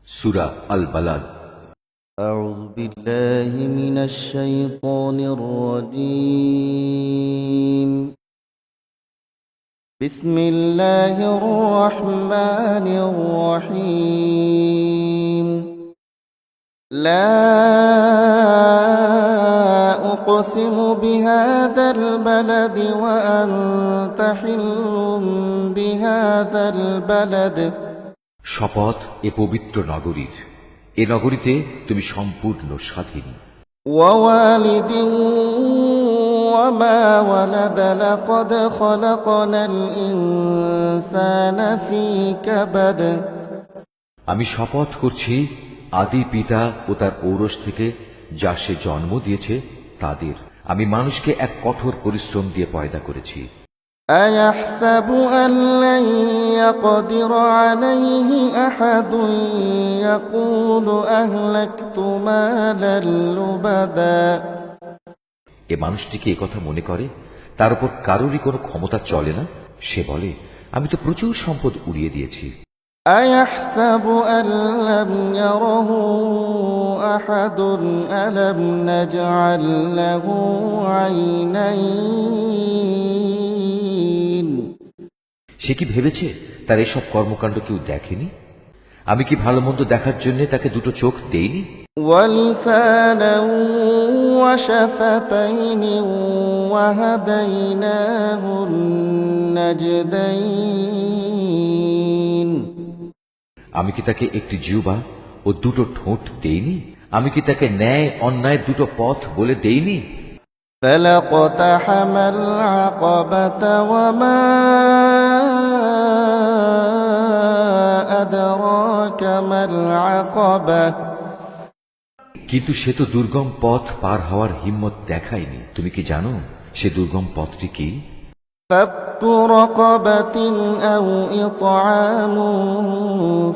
সূরা আল Balad. أعوذ بالله من الشيطان الرجيم. بسم الله الرحمن الرحيم. لا أقسم بهذا البلد وأنت حل بهذا البلد. শপথ এ পবিত্র নগরীর, এ নগরীতে তুমি সম্পূর্ণ স্বাধীন। ووالد وما ولد لقد خلقنا الإنسان في كبد. আমি শপথ করছি আদি পিতা ও তার ঔরস থেকে যা সে জন্ম দিয়েছে তাদের, আমি মানুষকে এক কঠোর পরিশ্রম দিয়ে পয়দা করেছি। أيحسب أن لن يقدر عليه أحد يقول أهلكت مالا لبدا. এ মানুষটিকে একথা মনে করে তার উপর কারোরই কোনো ক্ষমতা চলে না? সে বলে, আমি তো প্রচুর সম্পদ উড়িয়ে দিয়েছি। أيحسب أن لم يره أحد ألم نجعل له عينين. সে কি ভেবেছে তার এসব কর্মকাণ্ড কেউ দেখেনি? আমি কি ভালো মন্দ দেখার জন্য তাকে দুটো চোখ দেইনি? ولسانا وشفتين وهديناه النجدين. আমি কি তাকে একটি জিহ্বা ও দুটো ঠোঁট দেইনি? আমি কি তাকে ন্যায় অন্যায় দুটো পথ বলে দেইনি? فلقتحم العقبة وما أدراك ما العقبة. কিন্তু সে তো দুর্গম পথ পার হওয়ার হিম্মত দেখায়নি। তুমি কি জানো সে দুর্গম পথটি কি? فك رقبة أو إطعام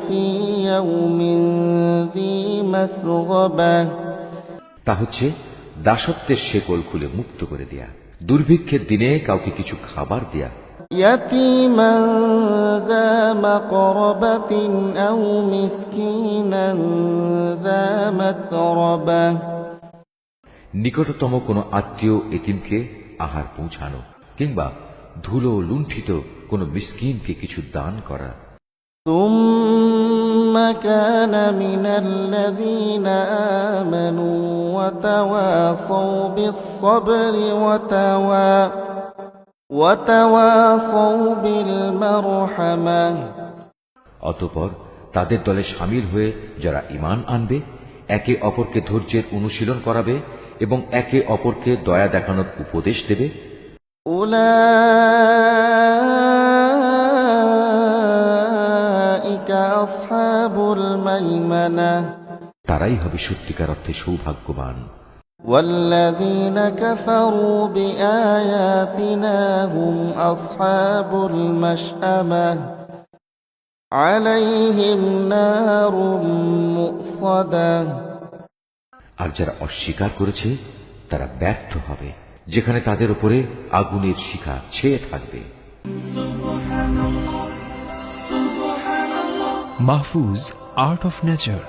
في يوم ذي مسغبة. তা হচ্ছে দাসত্বের শেকল খুলে মুক্ত করে দেয়া, দুর্ভিক্ষের দিনে কাউকে কিছু খাবার দেয়া। يتيما ذا مقربة أو مسكينا ذا متربة. নিকটতম কোনো আত্মীয় এতিমকে আহার পৌঁছানো, কিংবা ধুলো লুণ্ঠিত কোনো মিসকিনকে কিছু দান করা। ثم كان من الذين آمنوا وتواصوا بالصبر وتواصوا بالمرحمة. অতঃপর তাদের দলে শামিল হয়ে যারা ঈমান আনবে, একে অপরকে ধৈর্যের অনুশীলন করাবে এবং একে অপরকে দয়া দেখানোর উপদেশ দেবে। أولئك أصحاب الميمنة. তারাই হবে সত্যিকার অর্থে সৌভাগ্যবান। والذين كفروا بآياتنا هم أصحاب المشأمة عليهم نار مؤصدة. আর যারা অস্বীকার করেছে তারা ব্যর্থ হবে, যেখানে তাদের উপরে আগুনের শিখা ছেয়ে থাকবে। Mahfuz, Art of Nature.